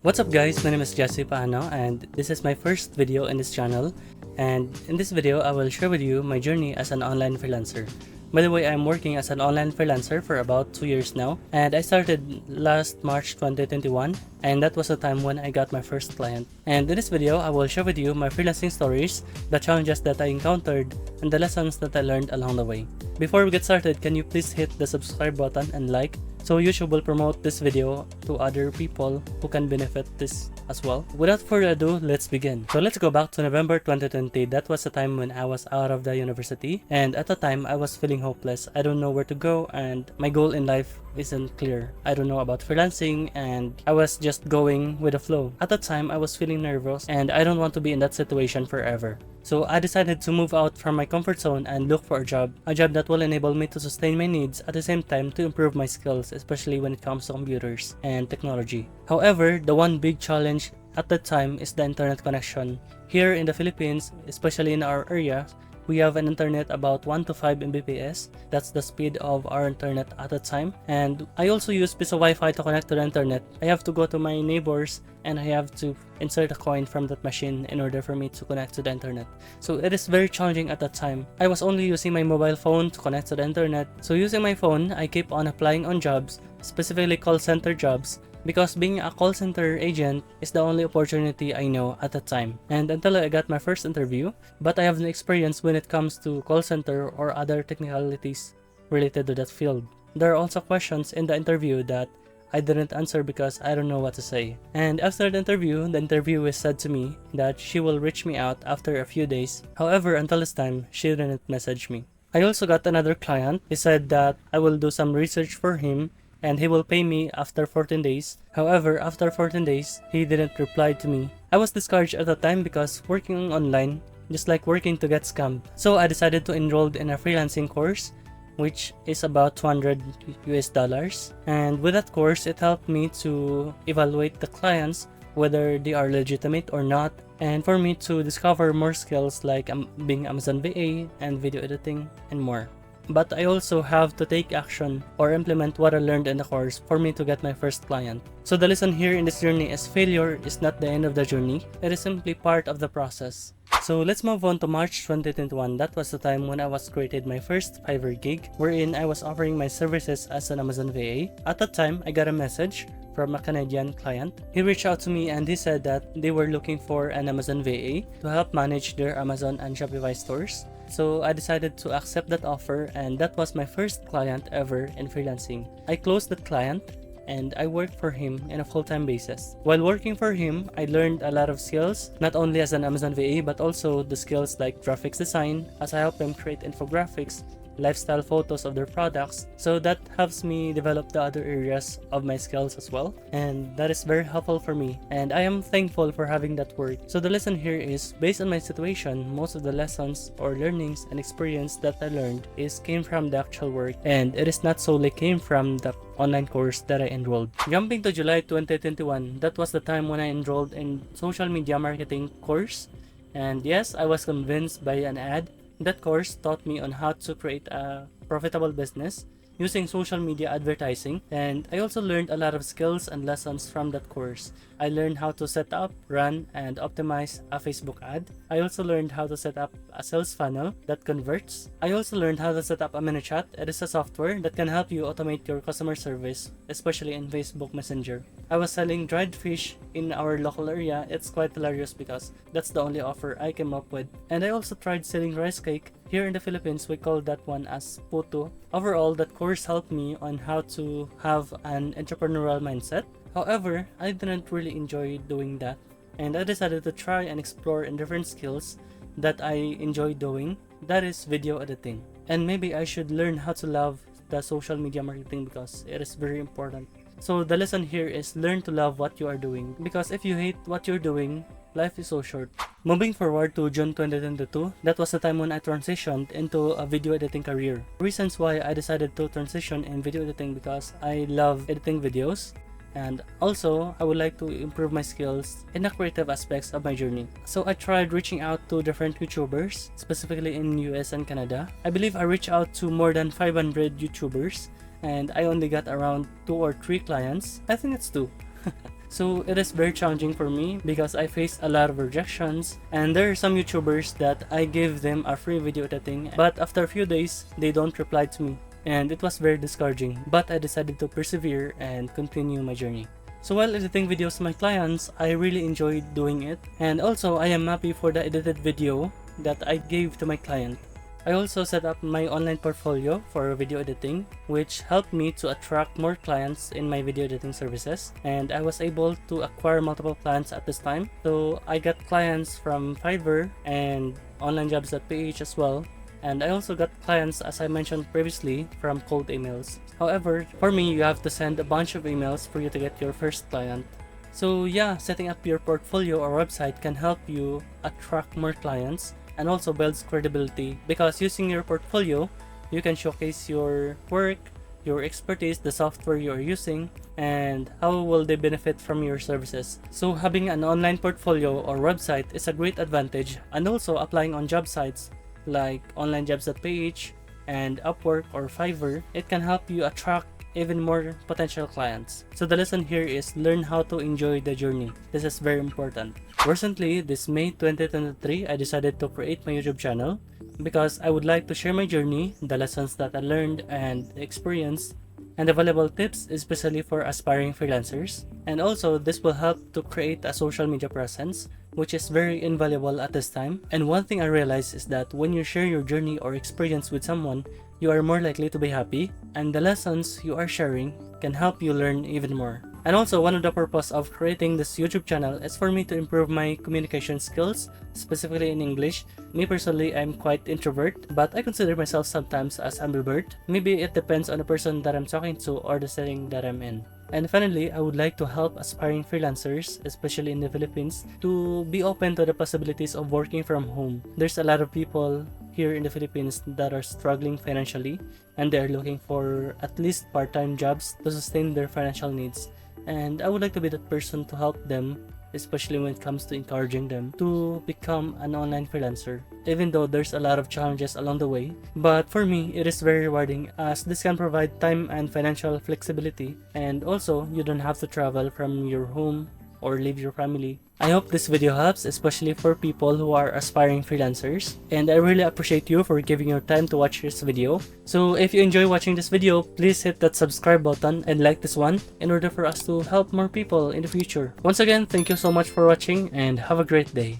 What's up guys, my name is Jessie and this is my first video in this channel, and in this video I will share with you my journey as an online freelancer. By the way, I'm working as an online freelancer for about 2 years now, and I started last March 2021, and that was the time when I got my first client. And in this video I will share with you my freelancing stories, the challenges that I encountered, and the lessons that I learned along the way. Before we get started, can you please hit the subscribe button and like, so YouTube will promote this video to other people who can benefit this as well. Without further ado, let's begin. So let's go back to November 2020. That was the time when I was out of the university, and at the time I was feeling hopeless. I don't know where to go, and my goal in life isn't clear. I don't know about freelancing, and I was just going with the flow. At the time I was feeling nervous, and I don't want to be in that situation forever. So I decided to move out from my comfort zone and look for a job that will enable me to sustain my needs at the same time to improve my skills, especially when it comes to computers and technology. However, the one big challenge at that time is the internet connection. Here in the Philippines, especially in our area, we have an internet about 1 to 5 Mbps. That's the speed of our internet at the time. And I also use piece of Wi-Fi to connect to the internet. I have to go to my neighbors and I have to insert a coin from that machine in order for me to connect to the internet. So it is very challenging at that time. I was only using my mobile phone to connect to the internet. So using my phone, I keep on applying on jobs, specifically call center jobs, because being a call center agent is the only opportunity I know at the time, and until I got my first interview. But I have no experience when it comes to call center or other technicalities related to that field. There are also questions in the interview that I didn't answer because I don't know what to say. And after the interviewer said to me that she will reach me out after a few days. However, until this time, she didn't message me. I also got another client. He said that I will do some research for him and he will pay me after 14 days. However, after 14 days, he didn't reply to me. I was discouraged at the time because working online, just like working to get scammed. So I decided to enroll in a freelancing course, which is about $200 US. And with that course, it helped me to evaluate the clients, whether they are legitimate or not, and for me to discover more skills like being Amazon VA and video editing and more. But I also have to take action or implement what I learned in the course for me to get my first client. So the lesson here in this journey is failure is not the end of the journey, it is simply part of the process. So let's move on to March 2021. That was the time when I was created my first Fiverr gig, wherein I was offering my services as an Amazon VA. At that time, I got a message from a Canadian client. He reached out to me and he said that they were looking for an Amazon VA to help manage their Amazon and Shopify stores. So I decided to accept that offer, and that was my first client ever in freelancing. I closed that client and I worked for him in a full-time basis. While working for him, I learned a lot of skills, not only as an Amazon VA but also the skills like graphics design, as I helped them create infographics, lifestyle photos of their products. So that helps me develop the other areas of my skills as well, and that is very helpful for me, and I am thankful for having that work. So the lesson here is, based on my situation, most of the lessons or learnings and experience that I learned came from the actual work, and it is not solely came from the online course that I enrolled. Jumping to July 2021, that was the time when I enrolled in social media marketing course, and yes, I was convinced by an ad. That course taught me on how to create a profitable business using social media advertising, and I also learned a lot of skills and lessons from that course. I learned how to set up, run, and optimize a Facebook ad. I also learned how to set up a sales funnel that converts. I also learned how to set up a ManyChat. It is a software that can help you automate your customer service, especially in Facebook Messenger. I was selling dried fish in our local area. It's quite hilarious because that's the only offer I came up with. And I also tried selling rice cake. Here in the Philippines, we call that one as puto. Overall, that course helped me on how to have an entrepreneurial mindset. However, I didn't really enjoy doing that, and I decided to try and explore in different skills that I enjoy doing, that is video editing. And maybe I should learn how to love the social media marketing because it is very important. So the lesson here is learn to love what you are doing, because if you hate what you're doing, life is so short. Moving forward to June 2022, that was the time when I transitioned into a video editing career. Reasons why I decided to transition in video editing because I love editing videos, and also I would like to improve my skills in the creative aspects of my journey. So I tried reaching out to different YouTubers, specifically in US and Canada. I believe I reached out to more than 500 YouTubers, and I only got around 2 or 3 clients. I think it's 2. So it is very challenging for me because I face a lot of rejections, and there are some YouTubers that I gave them a free video editing, but after a few days they don't reply to me, and it was very discouraging, but I decided to persevere and continue my journey. So while editing videos to my clients, I really enjoyed doing it, and also I am happy for the edited video that I gave to my client. I also set up my online portfolio for video editing, which helped me to attract more clients in my video editing services, and I was able to acquire multiple clients at this time. So I got clients from Fiverr and onlinejobs.ph as well, and I also got clients, as I mentioned previously, from cold emails. However, for me, you have to send a bunch of emails for you to get your first client. So yeah, setting up your portfolio or website can help you attract more clients and also builds credibility, because using your portfolio, you can showcase your work, your expertise, the software you are using, and how will they benefit from your services. So having an online portfolio or website is a great advantage, and also applying on job sites like onlinejobs.ph and Upwork or Fiverr, it can help you attract even more potential clients. So the lesson here is learn how to enjoy the journey. This is very important. Recently, this May 2023, I decided to create my YouTube channel because I would like to share my journey, the lessons that I learned and experienced, and the valuable tips, especially for aspiring freelancers. And also, this will help to create a social media presence, which is very invaluable at this time. And one thing I realized is that when you share your journey or experience with someone, you are more likely to be happy, and the lessons you are sharing can help you learn even more. And also, one of the purpose of creating this YouTube channel is for me to improve my communication skills, specifically in English. Me personally, I'm quite introvert, but I consider myself sometimes as ambivert. Maybe it depends on the person that I'm talking to or the setting that I'm in. And finally, I would like to help aspiring freelancers, especially in the Philippines, to be open to the possibilities of working from home. There's a lot of people here in the Philippines that are struggling financially, and they are looking for at least part-time jobs to sustain their financial needs. And I would like to be that person to help them, especially when it comes to encouraging them to become an online freelancer, even though there's a lot of challenges along the way. But for me, it is very rewarding, as this can provide time and financial flexibility, and also you don't have to travel from your home or leave your family. I hope this video helps, especially for people who are aspiring freelancers, and I really appreciate you for giving your time to watch this video. So if you enjoy watching this video, please hit that subscribe button and like this one in order for us to help more people in the future. Once again, thank you so much for watching and have a great day.